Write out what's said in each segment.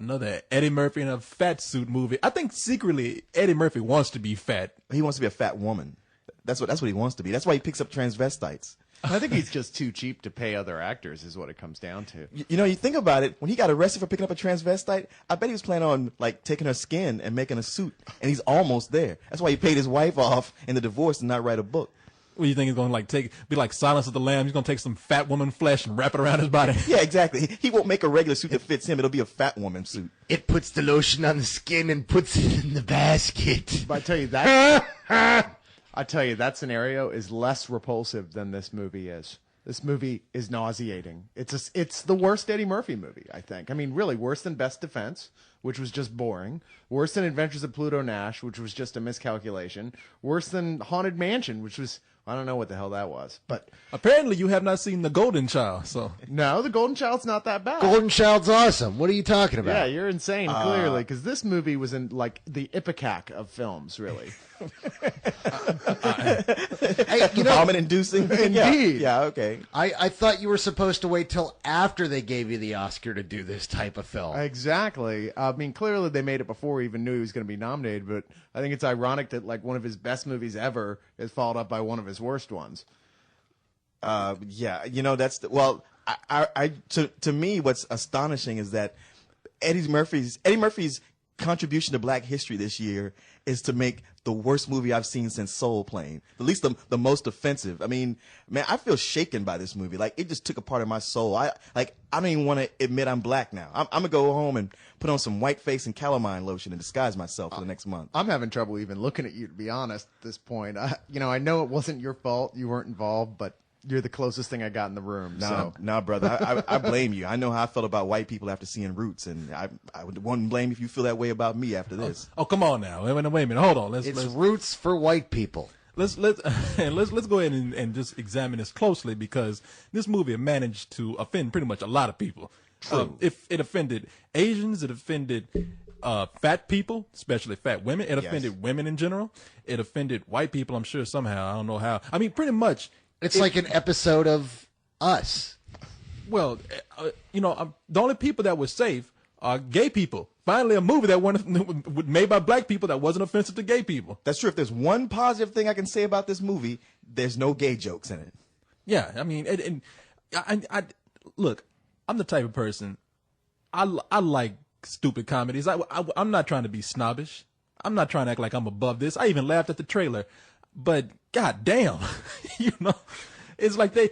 Another Eddie Murphy in a fat suit movie. I think secretly Eddie Murphy wants to be fat. He wants to be a fat woman. That's what he wants to be. That's why he picks up transvestites. I think he's just too cheap to pay other actors is what it comes down to. You know, you think about it, when he got arrested for picking up a transvestite, I bet he was planning on like taking her skin and making a suit, and he's almost there. That's why he paid his wife off in the divorce and not write a book. What do you think he's going to be like Silence of the Lambs? He's going to take some fat woman flesh and wrap it around his body. Yeah, exactly. He won't make a regular suit that fits him. It'll be a fat woman suit. It puts the lotion on the skin and puts it in the basket. But I tell you that scenario is less repulsive than this movie is. This movie is nauseating. It's the worst Eddie Murphy movie, I think. I mean, really, worse than Best Defense, which was just boring. Worse than Adventures of Pluto Nash, which was just a miscalculation. Worse than Haunted Mansion, which was, I don't know what the hell that was. But apparently you have not seen The Golden Child, so. No, The Golden Child's not that bad. Golden Child's awesome. What are you talking about? Yeah, you're insane, clearly, because this movie was in, like, the ipecac of films, really. Vomit-inducing? Indeed. Yeah, okay. I thought you were supposed to wait till after they gave you the Oscar to do this type of film. Exactly. I mean, clearly they made it before he even knew he was going to be nominated, but I think it's ironic that, like, one of his best movies ever is followed up by one of his worst ones. Yeah, you know, to me, what's astonishing is that Eddie Murphy's contribution to Black history this year is to make the worst movie I've seen since Soul Plane. At least the most offensive. I mean, man, I feel shaken by this movie. Like, it just took a part of my soul. I don't even want to admit I'm Black now. I'm gonna go home and put on some white face and calamine lotion and disguise myself for the next month. I'm having trouble even looking at you, to be honest, at this point. I know it wasn't your fault. You weren't involved, but you're the closest thing I got in the room. Nah, brother. I blame you. I know how I felt about white people after seeing Roots, and I wouldn't blame if you feel that way about me after this. Oh, come on now. Wait a minute. Hold on. It's Roots for white people. Let's go ahead and just examine this closely, because this movie managed to offend pretty much a lot of people. True. If it offended Asians, it offended fat people, especially fat women. It offended women in general. It offended white people, I'm sure, somehow. I don't know how. I mean, pretty much. It's like an episode of Us. Well, the only people that were safe are gay people. Finally, a movie that made by Black people that wasn't offensive to gay people. That's true. If there's one positive thing I can say about this movie, there's no gay jokes in it. Yeah, I mean, I look, I'm the type of person, I like stupid comedies. I'm not trying to be snobbish. I'm not trying to act like I'm above this. I even laughed at the trailer. But god damn, it's like they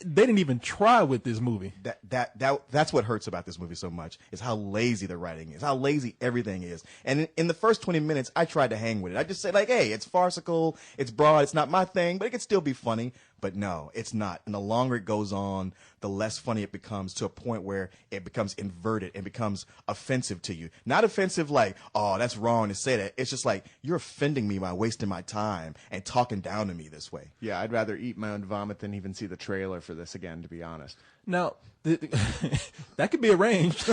didn't even try with this movie. That's what hurts about this movie so much, is how lazy the writing is, how lazy everything is. And in the first 20 minutes, I tried to hang with it. I just said, like, hey, it's farcical, it's broad, it's not my thing, but it can still be funny. But no, it's not. And the longer it goes on, the less funny it becomes, to a point where it becomes inverted and becomes offensive to you. Not offensive like, oh, that's wrong to say that. It's just like, you're offending me by wasting my time and talking down to me this way. Yeah, I'd rather eat my own vomit than even see the trailer for this again, to be honest. Now, that could be arranged.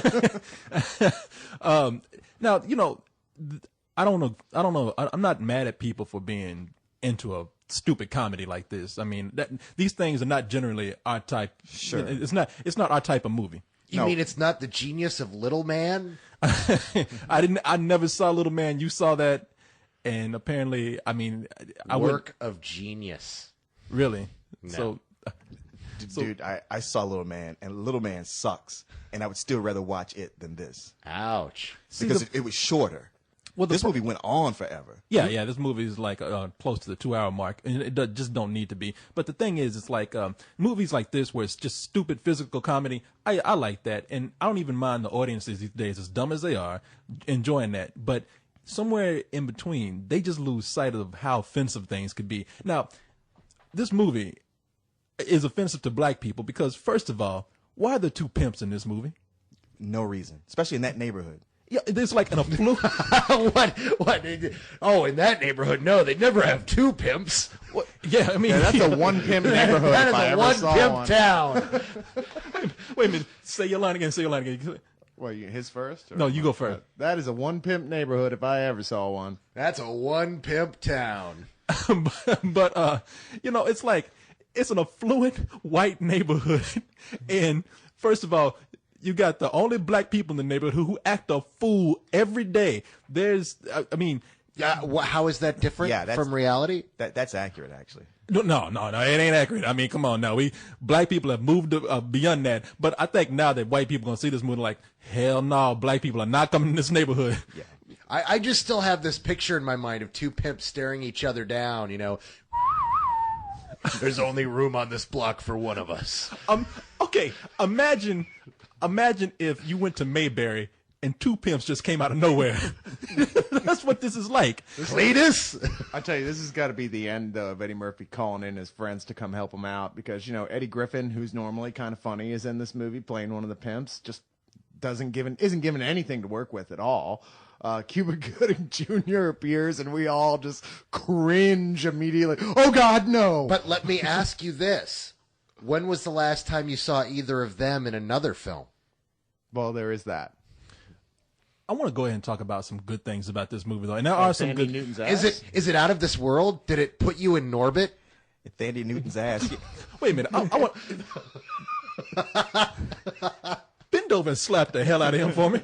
Now, I don't know. I'm not mad at people for being into a stupid comedy like this. I mean, these things are not generally our type. Sure. It's not our type of movie. You mean it's not the genius of Little Man? I never saw Little Man. You saw that, and apparently, I mean, Work of genius. Really? No. Dude, I saw Little Man, and Little Man sucks, and I would still rather watch it than this. Ouch. Because it was shorter. Well, this movie went on forever. Yeah, this movie is like close to the 2-hour mark, and it just don't need to be. But the thing is, it's like movies like this where it's just stupid physical comedy. I like that, and I don't even mind the audiences these days, as dumb as they are, enjoying that. But somewhere in between, they just lose sight of how offensive things could be. Now, this movie is offensive to Black people because, first of all, why are there two pimps in this movie? No reason, especially in that neighborhood. Yeah, there's like an affluent. What? Oh, in that neighborhood, no, they never have two pimps. What? Yeah, I mean, that's a one pimp neighborhood. That is if I a ever one saw pimp one. town. Wait a minute. Say your line again. Well, his first? Or No, you go first. That is a one pimp neighborhood if I ever saw one. That's a one pimp town. but it's like, it's an affluent white neighborhood. And first of all, You got the only black people in the neighborhood who act a fool every day. There's, I mean, How is that different from reality? That's accurate, actually. no, it ain't accurate. I mean, come on now. Black people have moved beyond that. But I think now that white people gonna see this movie like, hell no, black people are not coming in this neighborhood. Yeah. I just still have this picture in my mind of two pimps staring each other down, There's only room on this block for one of us. Okay, imagine if you went to Mayberry and two pimps just came out of nowhere. That's what this is like. Cletus? I tell you, this has got to be the end of Eddie Murphy calling in his friends to come help him out because, Eddie Griffin, who's normally kind of funny, is in this movie playing one of the pimps, just isn't given anything to work with at all. Cuba Gooding Jr. appears, and we all just cringe immediately. Oh, God, no! But let me ask you this. When was the last time you saw either of them in another film? Well, there is that. I want to go ahead and talk about some good things about this movie, though. And there are some Thandie good. Newton's ass. Is it out of this world? Did it put you in Norbit? Thandie Newton's ass. Wait a minute. I want. Bend over and slap the hell out of him for me.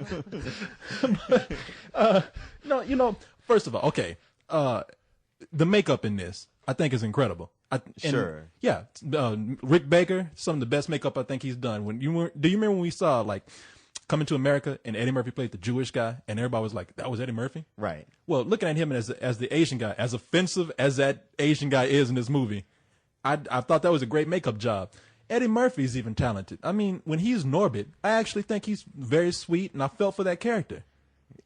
No, first of all, okay. The makeup in this, I think, is incredible. Sure. Yeah. Rick Baker, some of the best makeup I think he's done. Do you remember when we saw, like, Coming to America and Eddie Murphy played the Jewish guy and everybody was like, that was Eddie Murphy? Right. Well, looking at him as the Asian guy, as offensive as that Asian guy is in this movie, I thought that was a great makeup job. Eddie Murphy's even talented. I mean, when he's Norbit, I actually think he's very sweet, and I felt for that character.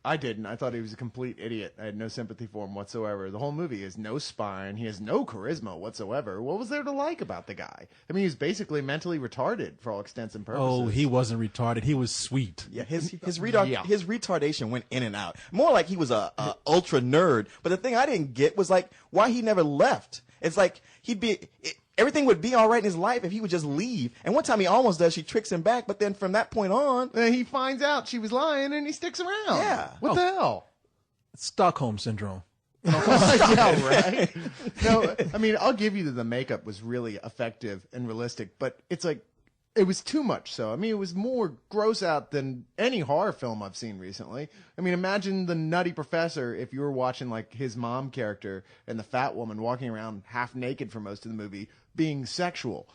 I didn't. I thought he was a complete idiot. I had no sympathy for him whatsoever. The whole movie has no spine. He has no charisma whatsoever. What was there to like about the guy? I mean, he was basically mentally retarded for all extents and purposes. Oh, he wasn't retarded. He was sweet. Yeah, his retardation went in and out. More like he was a ultra nerd. But the thing I didn't get was like why he never left. It's like everything would be all right in his life if he would just leave. And one time he almost does. She tricks him back, but then from that point on, he finds out she was lying and he sticks around. Yeah. What the hell? Stockholm syndrome. Yeah, right. No, I mean, I'll give you that the makeup was really effective and realistic, but it's like it was too much. So I mean, it was more gross out than any horror film I've seen recently. I mean, imagine the Nutty Professor if you were watching like his mom character and the fat woman walking around half naked for most of the movie, being sexual,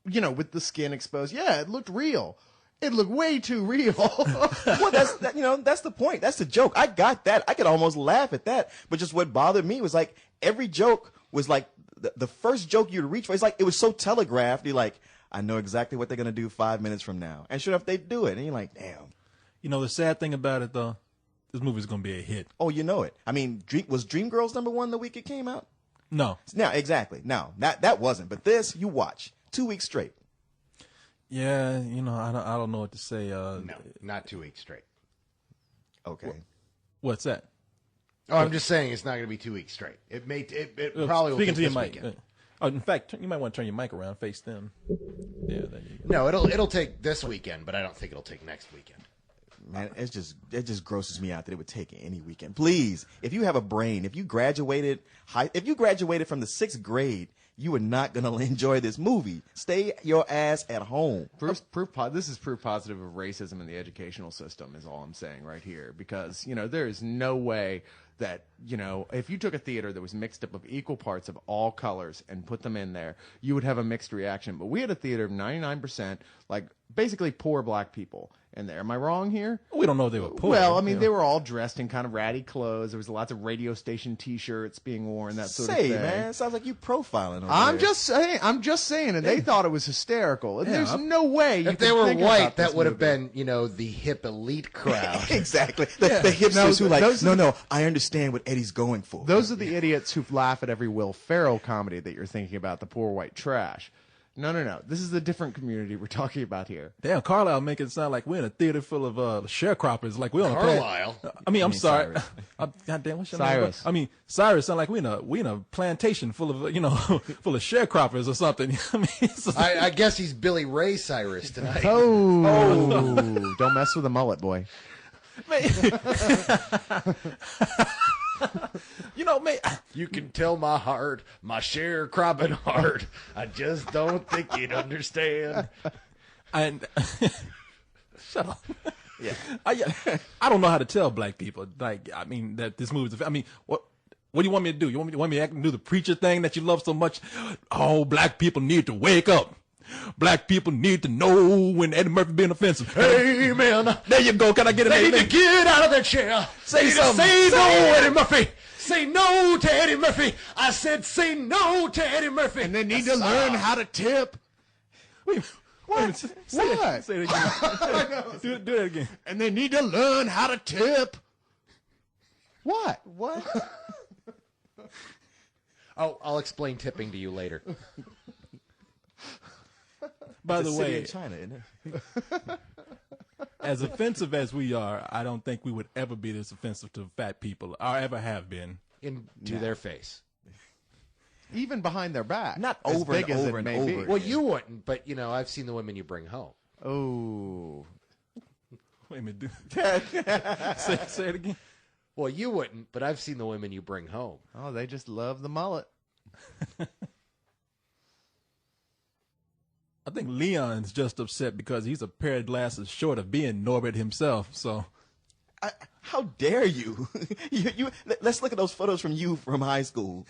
with the skin exposed. Yeah, it looked real. It looked way too real. Well, that's the point. That's the joke. I got that. I could almost laugh at that. But just what bothered me was like every joke was like the first joke you'd reach for. It's like it was so telegraphed. You're like, I know exactly what they're going to do 5 minutes from now. And sure enough, they do it. And you're like, damn. The sad thing about it, though, this movie's going to be a hit. Oh, you know it. I mean, was Dreamgirls #1 the week it came out? No. No, exactly. No, that wasn't. But this, you watch. 2 weeks straight. Yeah, I don't know what to say. No, not 2 weeks straight. Okay. What's that? Oh, I'm just saying it's not going to be 2 weeks straight. It probably will Speaking take to your this mic. weekend. In fact, you might want to turn your mic around, face them. Yeah, there you go. No, it'll take this weekend, but I don't think it'll take next weekend. Man, it just grosses me out that it would take any weekend. Please, if you have a brain, if you graduated from the 6th grade, you are not going to enjoy this movie. Stay your ass at home. This is proof positive of racism in the educational system is all I'm saying right here. Because, there is no way that, if you took a theater that was mixed up of equal parts of all colors and put them in there, you would have a mixed reaction. But we had a theater of 99%, like, basically poor black people in there. Am I wrong here? We don't know if they were poor. Well, I mean, they were all dressed in kind of ratty clothes. There was lots of radio station T-shirts being worn, that sort of thing. Man, it sounds like you profiling over I'm there. just saying, and they thought it was hysterical. And there's no way you If they were think white, about this that would have movie. been, the hip elite crowd. Exactly. The hipsters who I understand what Eddie's going for. Those are the idiots who laugh at every Will Ferrell comedy that you're thinking about, the poor white trash. No. This is a different community we're talking about here. Damn, Carlisle make it sound like we're in a theater full of sharecroppers. Like we're on Carlisle? I'm sorry. Cyrus. Goddamn, what's your Cyrus. name? I mean, Cyrus sound like we in a plantation full of full of sharecroppers or something. I mean, I guess he's Billy Ray Cyrus tonight. Oh, don't mess with the mullet, boy. Man. You can tell my heart, my sharecropping heart. I just don't think you'd understand. And Shut up. Yeah. I don't know how to tell black people. Like, I mean, that this movie is. I mean, what do you want me to do? You want me to do the preacher thing that you love so much? Oh, black people need to wake up. Black people need to know when Eddie Murphy being offensive. Amen. There you go. Can I get an They need amen? to get out of their chair. Say something. Say no, Say it. Eddie Murphy. Say no to Eddie Murphy. I said say no to Eddie Murphy. And they need to learn how to tip. Wait, What? Say What? it again. do that again. And they need to learn how to tip. What? What? Oh, I'll explain tipping to you later. By It's the a city way, in China, isn't it? as offensive as we are, I don't think we would ever be this offensive to fat people, or ever have been. Into their face. Even behind their back. Not as over big and as over it and may over be. again. Well, you wouldn't, but I've seen the women you bring home. Oh. Wait a minute. Say it again. Well, you wouldn't, but I've seen the women you bring home. Oh, they just love the mullet. I think Leon's just upset because he's a pair of glasses short of being Norbit himself. So, How dare you? Let's look at those photos from you from high school.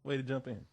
way to jump in.